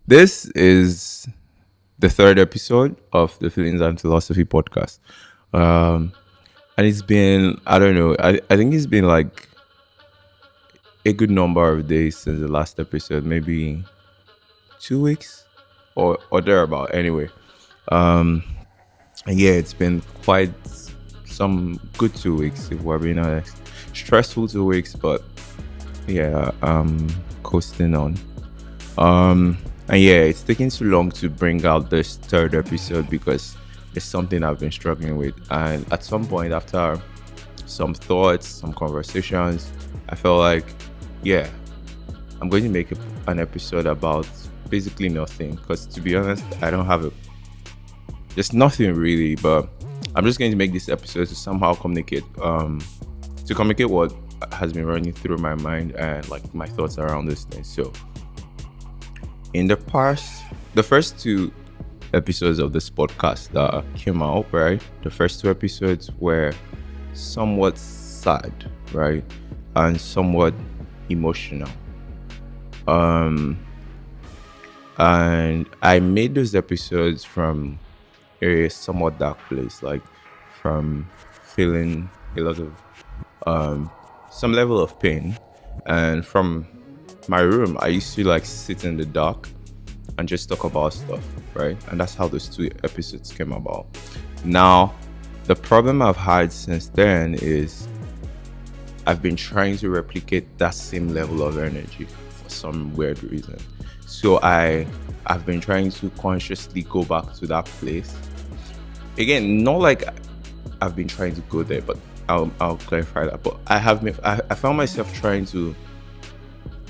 This is the third episode of the Feelings and Philosophy podcast. Um, and it's been, I don't know, I think it's been like a good number of days since the last episode, maybe 2 weeks or thereabout. Anyway, um, and yeah, it's been quite some good 2 weeks, if we're being honest. Stressful 2 weeks, but yeah, coasting on. And yeah, it's taking too long to bring out this third episode because it's something I've been struggling with. And at some point, after some thoughts, some conversations, I felt like, yeah, I'm going to make an episode about basically nothing. Because to be honest, I don't have there's nothing really, but I'm just going to make this episode to somehow communicate what has been running through my mind and like my thoughts around this thing. So, in the first two episodes of this podcast that came out, right? The first two episodes were somewhat sad, right? And somewhat emotional. Um, and I made those episodes from a somewhat dark place, like from feeling a lot of some level of pain. And from my room, I used to like sit in the dark and just talk about stuff, right? And that's how those two episodes came about. Now, the problem I've had since then is I've been trying to replicate that same level of energy for some weird reason. So I've been trying to consciously go back to that place. Again, not like I've been trying to go there, but I'll clarify that. But I found myself trying to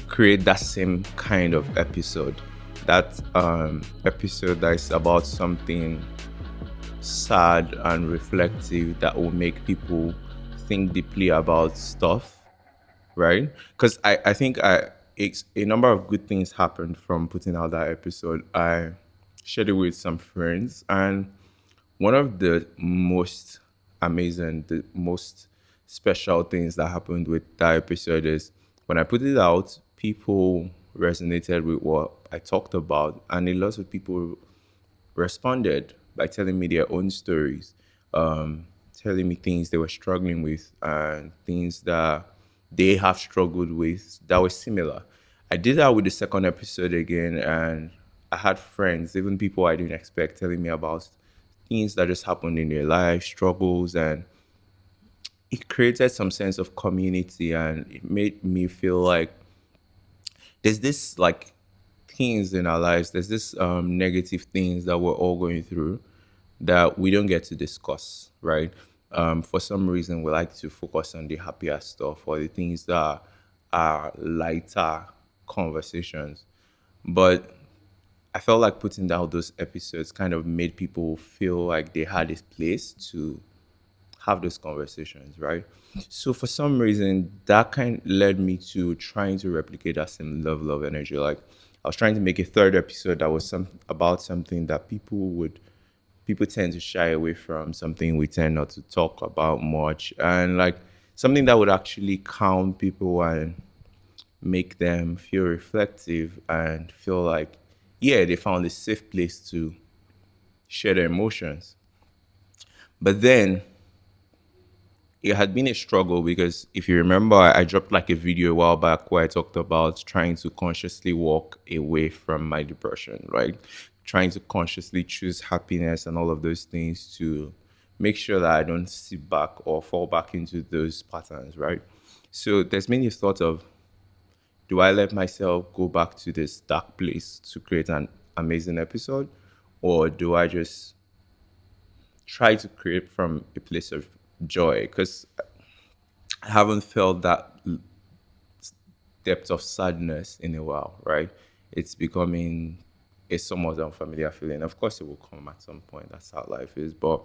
create that same kind of episode. That episode that is about something sad and reflective that will make people think deeply about stuff, right? Because I think a number of good things happened from putting out that episode. I shared it with some friends, and one of the most amazing, the most special things that happened with that episode is when I put it out, people resonated with what I talked about, and a lot of people responded by telling me their own stories, telling me things they were struggling with and things that they have struggled with that were similar. I did that with the second episode again, and I had friends, even people I didn't expect, telling me about things that just happened in their life, struggles, and it created some sense of community and it made me feel like there's this like things in our lives, there's this negative things that we're all going through that we don't get to discuss, right? For some reason, we like to focus on the happier stuff or the things that are lighter conversations. But I felt like putting down those episodes kind of made people feel like they had a place to have those conversations, right? So for some reason, that kind led me to trying to replicate that same level of energy. Like I was trying to make a third episode that was about something that people tend to shy away from, something we tend not to talk about much, and like something that would actually calm people and make them feel reflective and feel like, yeah, they found a safe place to share their emotions. But then it had been a struggle because if you remember, I dropped like a video a while back where I talked about trying to consciously walk away from my depression, right? Trying to consciously choose happiness and all of those things to make sure that I don't sit back or fall back into those patterns, right? So there's many thoughts of, do I let myself go back to this dark place to create an amazing episode? Or do I just try to create from a place of joy? Because I haven't felt that depth of sadness in a while, right? It's becoming a somewhat unfamiliar feeling. Of course, it will come at some point. That's how life is, but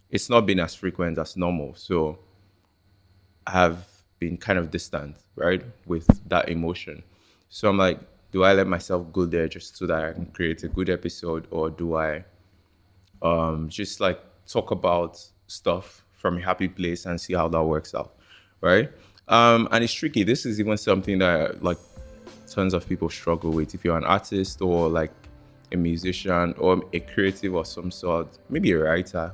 it's not been as frequent as normal. So I have been kind of distant, right, with that emotion. So I'm like, do I let myself go there just so that I can create a good episode, or do I just like talk about stuff from a happy place and see how that works out, right? And it's tricky. This is even something that like tons of people struggle with. If you're an artist or like a musician or a creative of some sort, maybe a writer,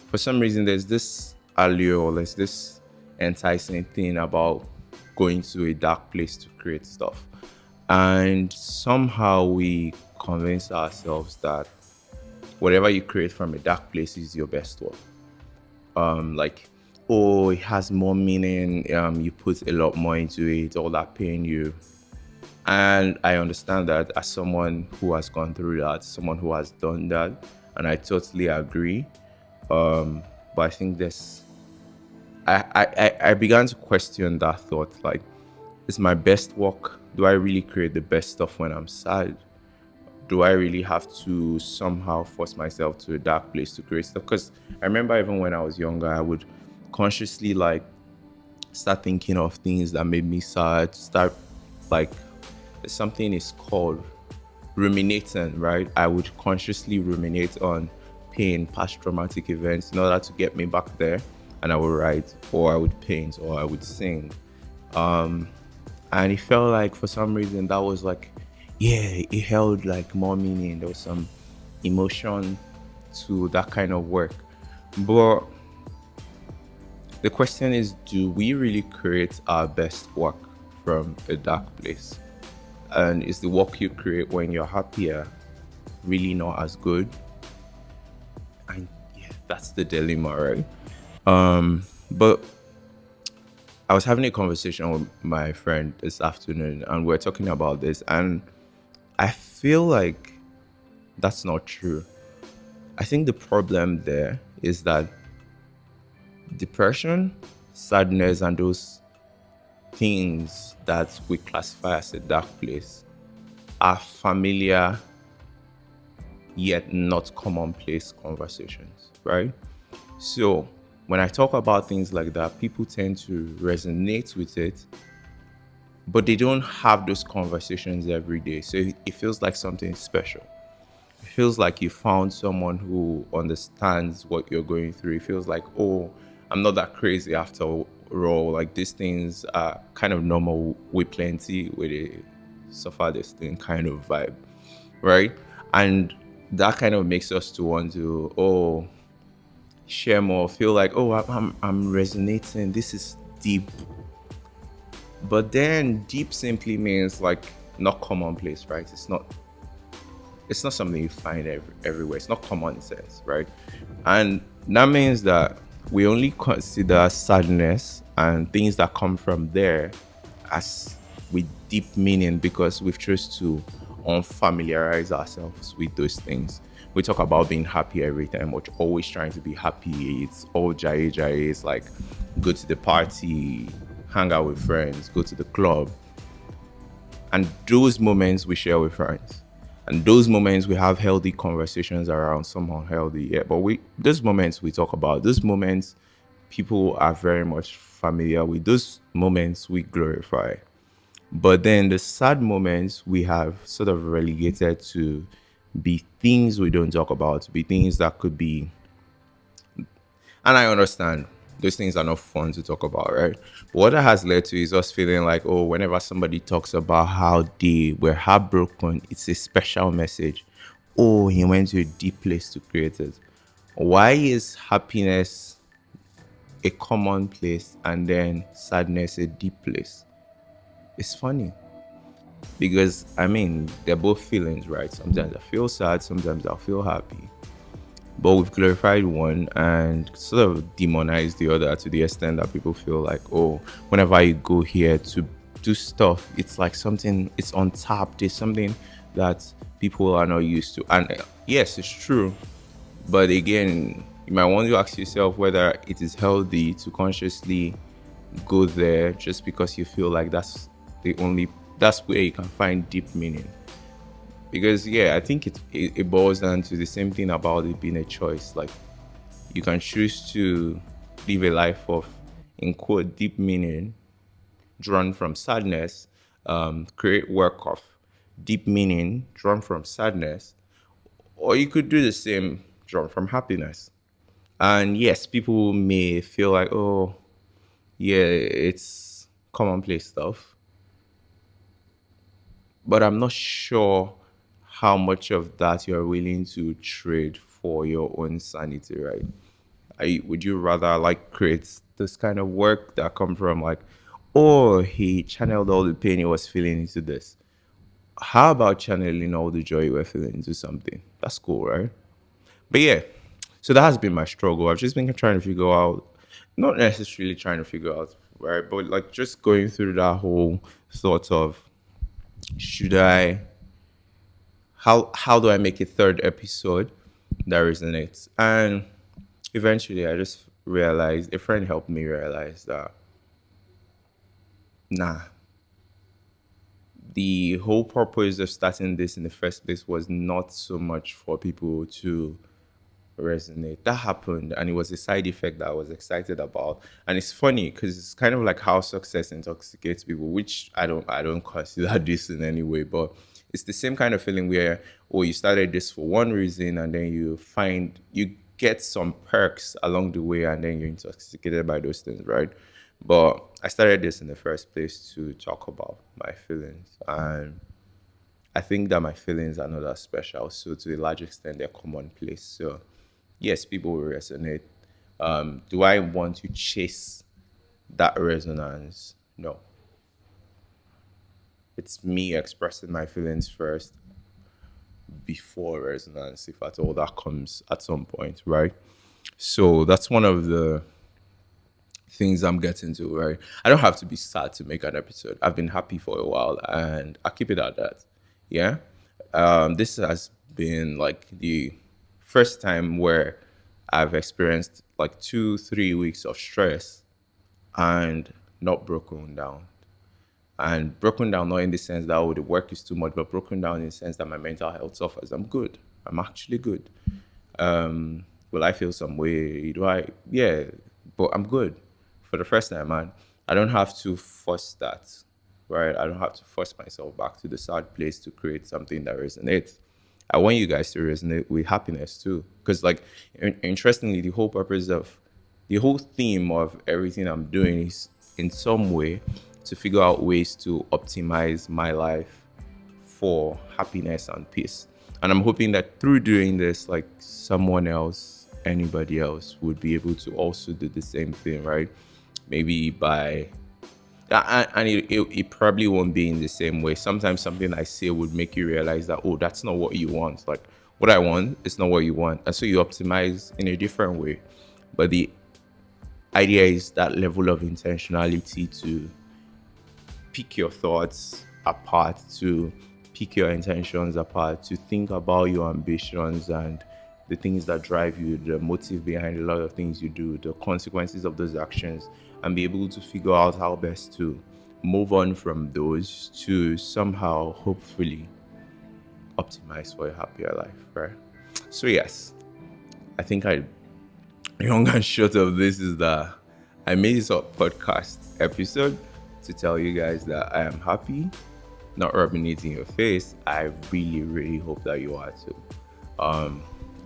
for some reason there's this allure or there's this enticing thing about going to a dark place to create stuff. And somehow we convince ourselves that whatever you create from a dark place is your best work. Like, oh, it has more meaning. You put a lot more into it, all that pain you. And I understand that as someone who has gone through that, someone who has done that, and I totally agree. But I think I began to question that thought. Like, is my best work? Do I really create the best stuff when I'm sad? Do I really have to somehow force myself to a dark place to create stuff? Because I remember even when I was younger, I would consciously like start thinking of things that made me sad, start like something is called ruminating, right? I would consciously ruminate on pain, past traumatic events in order to get me back there. And I would write, or I would paint, or I would sing. And it felt like for some reason that was like, yeah, it held like more meaning. There was some emotion to that kind of work. But the question is, do we really create our best work from a dark place? And is the work you create when you're happier really not as good? And yeah, that's the dilemma, right? But I was having a conversation with my friend this afternoon, and we're talking about this, and I feel like that's not true. I think the problem there is that depression, sadness, and those things that we classify as a dark place are familiar yet not commonplace conversations, right? So when I talk about things like that, people tend to resonate with it, but they don't have those conversations every day. So it feels like something special. It feels like you found someone who understands what you're going through. It feels like, oh, I'm not that crazy after all. Like these things are kind of normal with plenty with a suffer this thing kind of vibe, right? And that kind of makes us to want to, oh, share more, feel like, oh, I'm resonating. This is deep. But then deep simply means like not commonplace, right? It's not something you find everywhere. It's not common sense, right? And that means that we only consider sadness and things that come from there as with deep meaning because we've chosen to unfamiliarize ourselves with those things. We talk about being happy every time, we're always trying to be happy. It's all jai jai. It's like go to the party, hang out with friends, go to the club. And those moments we share with friends. And those moments we have healthy conversations around some unhealthy. Yeah. But those moments we talk about, those moments people are very much familiar with. Those moments we glorify. But then the sad moments we have sort of relegated to be things we don't talk about, be things that could be, and I understand those things are not fun to talk about, right? But what that has led to is us feeling like, oh, whenever somebody talks about how they were heartbroken, it's a special message. Oh, he went to a deep place to create it. Why is happiness a common place and then sadness a deep place? It's funny because I mean they're both feelings, right? Sometimes I feel sad, sometimes I feel happy. But we've glorified one and sort of demonized the other to the extent that people feel like, oh, whenever I go here to do stuff, it's like something, it's untapped, it's something that people are not used to. And yes, it's true. But again, you might want to ask yourself whether it is healthy to consciously go there just because you feel like that's where you can find deep meaning. Because yeah, I think it boils down to the same thing about it being a choice. Like you can choose to live a life of, in quote, deep meaning drawn from sadness, create work of deep meaning drawn from sadness, or you could do the same drawn from happiness. And yes, people may feel like, oh, yeah, it's commonplace stuff. but I'm not sure how much of that you're willing to trade for your own sanity, right? Would you rather like create this kind of work that come from like, oh, he channeled all the pain he was feeling into this. How about channeling all the joy you were feeling into something? That's cool, right? But yeah, so that has been my struggle. I've just been trying to figure out, not necessarily trying to figure out, right? But like just going through that whole thought of, should I, how do I make a third episode that resonates? And eventually I just realized, a friend helped me realize that, nah, the whole purpose of starting this in the first place was not so much for people to resonate. That happened, and it was a side effect that I was excited about. And it's funny because it's kind of like how success intoxicates people, which I don't consider this in any way, but it's the same kind of feeling where, oh, you started this for one reason, and then you get some perks along the way, and then you're intoxicated by those things, right? But I started this in the first place to talk about my feelings, and I think that my feelings are not that special. So to a large extent, they're commonplace. So yes, people will resonate. Do I want to chase that resonance? No. It's me expressing my feelings first before resonance, if at all that comes at some point, right? So that's one of the things I'm getting to, right? I don't have to be sad to make an episode. I've been happy for a while and I keep it at that. Yeah. This has been like the first time where I've experienced like 2, 3 weeks of stress and not broken down. And broken down not in the sense that, oh, the work is too much, but broken down in the sense that my mental health suffers. I'm good. I'm actually good. Will I feel some way? Do I? Yeah, but I'm good for the first time, man. I don't have to force that, right? I don't have to force myself back to the sad place to create something that resonates. I want you guys to resonate with happiness too, because like interestingly, the whole theme of everything I'm doing is in some way to figure out ways to optimize my life for happiness and peace. And I'm hoping that through doing this, like someone else, anybody else would be able to also do the same thing, right? Maybe by, and it probably won't be in the same way. Sometimes something I say would make you realize that, oh, that's not what you want. Like what I want is not what you want. And so you optimize in a different way. But the idea is that level of intentionality to pick your thoughts apart, to pick your intentions apart, to think about your ambitions and the things that drive you, the motive behind a lot of things you do, the consequences of those actions, and be able to figure out how best to move on from those to somehow, hopefully, optimize for a happier life, right? So, yes, I think long and short of this is that I made this podcast episode to tell you guys that I am happy, not rubbing it in your face. I really, really hope that you are too.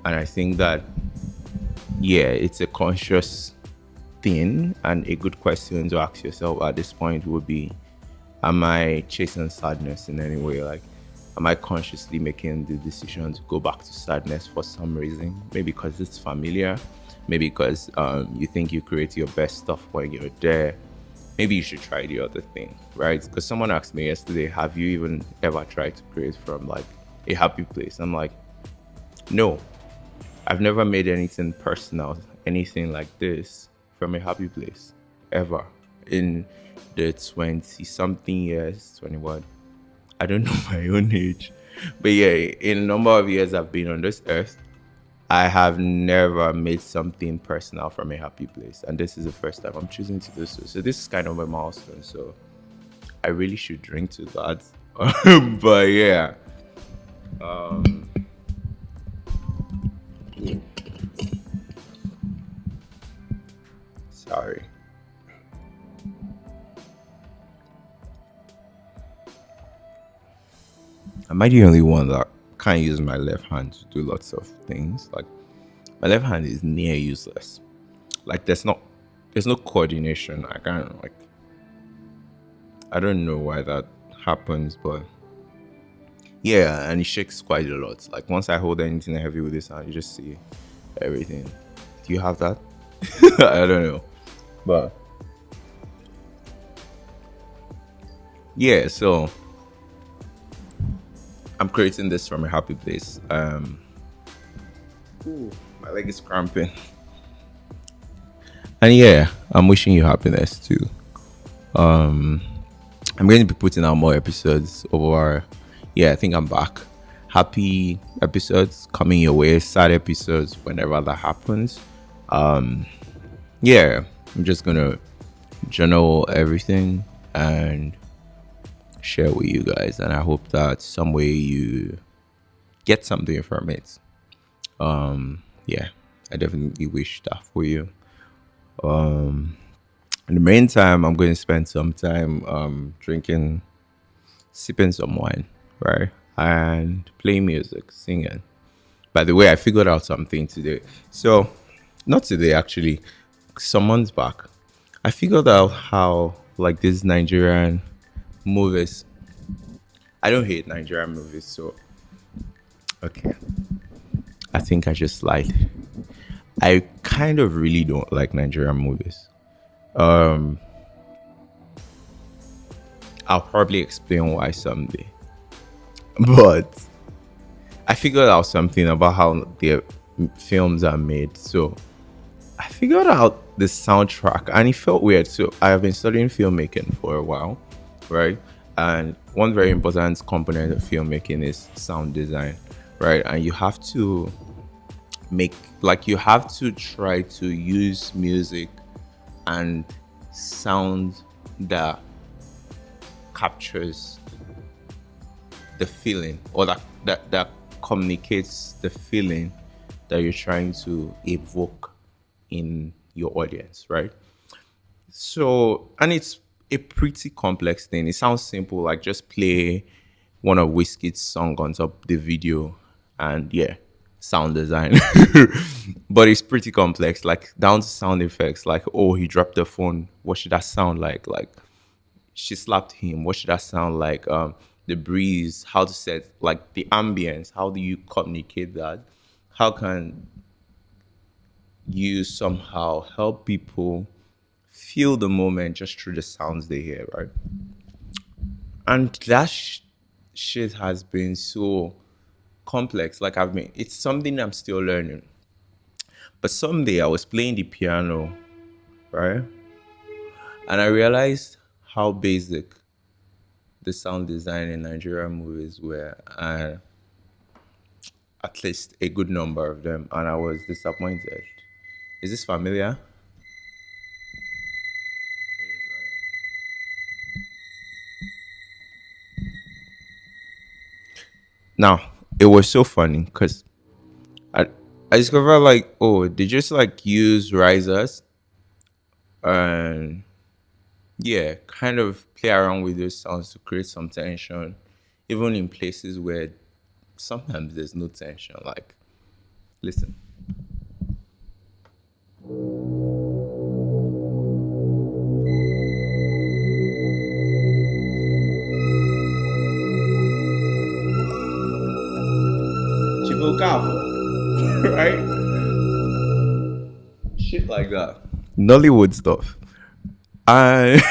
And I think that, yeah, it's a conscious thing, and a good question to ask yourself at this point would be, am I chasing sadness in any way? Like, am I consciously making the decision to go back to sadness for some reason? Maybe because it's familiar, maybe because you think you create your best stuff when you're there. Maybe you should try the other thing, right? Because someone asked me yesterday, have you even ever tried to create from like a happy place? I'm like, no, I've never made anything personal, anything like this from a happy place, ever. In the 20 something years, 21, I don't know my own age. But yeah, in a number of years I've been on this earth, I have never made something personal from a happy place. And this is the first time I'm choosing to do so. So this is kind of a milestone. So I really should drink to that. But yeah. Sorry. Am I the only one that can't use my left hand to do lots of things? Like my left hand is near useless. Like there's no coordination. I don't know why that happens, but Yeah, and it shakes quite a lot. Like once I hold anything heavy with this hand, you just see everything. Do you have that? I don't know. But yeah, so I'm creating this from a happy place. Ooh, my leg is cramping. And yeah, I'm wishing you happiness too. I'm going to be putting out more episodes over. Yeah, I think I'm back. Happy episodes coming your way. Sad episodes whenever that happens. Yeah, I'm just gonna journal everything and share with you guys. And I hope that some way you get something from it. Yeah, I definitely wish that for you. In the meantime, I'm going to spend some time drinking, sipping some wine, right? And playing music, singing. By the way, I figured out something today. So, not today actually, some months back. I figured out how like these Nigerian movies. I don't hate Nigerian movies, so okay. I think I just lied. I kind of really don't like Nigerian movies. Um, I'll probably explain why someday. But I figured out something about how their films are made. So I figured out the soundtrack and it felt weird. So I have been studying filmmaking for a while, right? And one very important component of filmmaking is sound design, right? And you have to make, like, you have to try to use music and sound that captures the feeling, or that communicates the feeling that you're trying to evoke in your audience, right? So, and it's a pretty complex thing. It sounds simple, like just play one of Whiskey's song on top of the video, and yeah, sound design. But it's pretty complex, like down to sound effects. Like, oh, he dropped the phone. What should that sound like? Like, she slapped him. What should that sound like? The breeze, how to set, like the ambience. How do you communicate that? How can you somehow help people feel the moment just through the sounds they hear, right? And that shit has been so complex. Like it's something I'm still learning. But someday I was playing the piano, right? And I realized how basic the sound design in Nigerian movies were, and at least a good number of them, and I was disappointed. Is this familiar? Now, it was so funny because I, I discovered like, oh, they just like use risers and yeah, kind of play around with those sounds to create some tension, even in places where sometimes there's no tension. Like, listen. Chibukavo, right? Shit like that. Nollywood stuff. I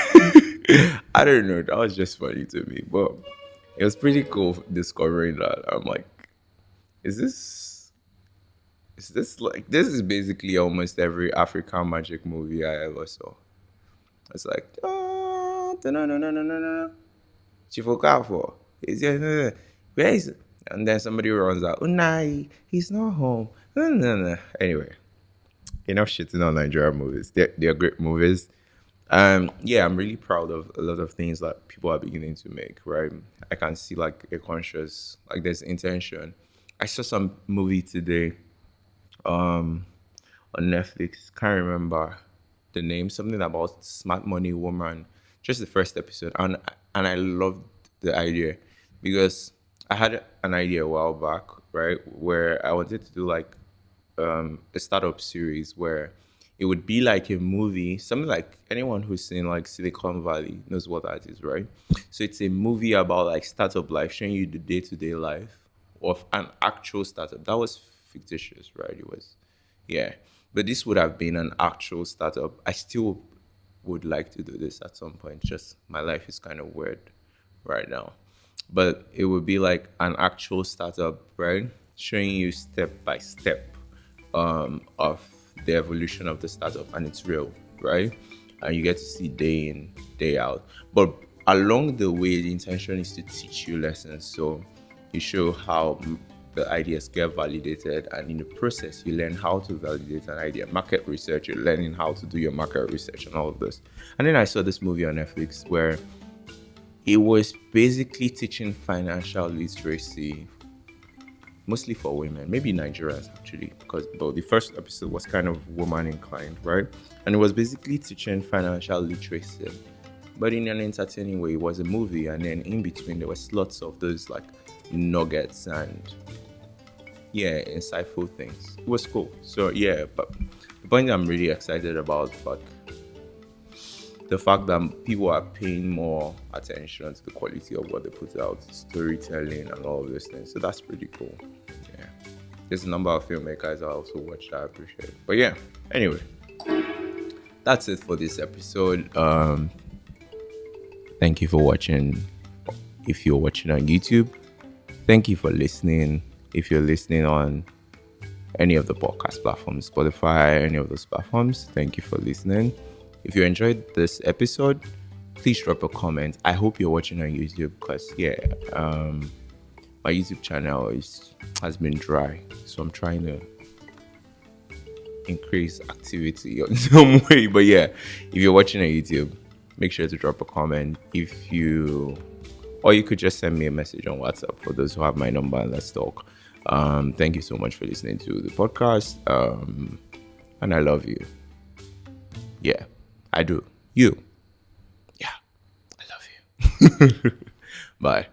I don't know. That was just funny to me, but it was pretty cool discovering that. I'm like, is this like this is basically almost every African magic movie I ever saw. It's like, oh, no, no, no, no, no, no. Chifokafo. Where is it? And then somebody runs out. Unai, he's not home. No, no, no. Anyway, enough shitting on Nigerian movies. They're great movies. Yeah, I'm really proud of a lot of things that people are beginning to make, right? I can see like a conscious, like there's intention. I saw some movie today um on Netflix. Can't remember the name. Something about smart money woman. Just the first episode, and I loved the idea because I had an idea a while back, right, where I wanted to do like a startup series where It would be like a movie, something like anyone who's seen like Silicon Valley knows what that is, right? So it's a movie about like startup life, showing you the day to day life of an actual startup. That was fictitious, right? It was, yeah. But this would have been an actual startup. I still would like to do this at some point. Just my life is kind of weird right now. But it would be like an actual startup, right? Showing you step by step of the evolution of the startup, and it's real, right? And you get to see day in, day out. But along the way, the intention is to teach you lessons. So you show how the ideas get validated, and in the process, you learn how to validate an idea. Market research, you're learning how to do your market research and all of this. And then I saw this movie on Netflix where it was basically teaching financial literacy, mostly for women, maybe Nigerians actually, because the first episode was kind of woman inclined, right? And it was basically teaching financial literacy, but in an entertaining way. It was a movie, and then in between there was lots of those like nuggets and insightful things. It was cool. So yeah, but the point I'm really excited about, like the fact that people are paying more attention to the quality of what they put out, storytelling and all of those things. So that's pretty cool. Yeah. There's a number of filmmakers I also watch that I appreciate. But yeah, anyway. That's it for this episode. Thank you for watching. If you're watching on YouTube, thank you for listening. If you're listening on any of the podcast platforms, Spotify, any of those platforms, thank you for listening. If you enjoyed this episode, please drop a comment. I hope you're watching on YouTube because, my YouTube channel has been dry. So I'm trying to increase activity in some way. But yeah, if you're watching on YouTube, make sure to drop a comment. Or you could just send me a message on WhatsApp for those who have my number, and let's talk. Thank you so much for listening to the podcast. And I love you. Yeah, I do. You. Yeah, I love you. Bye.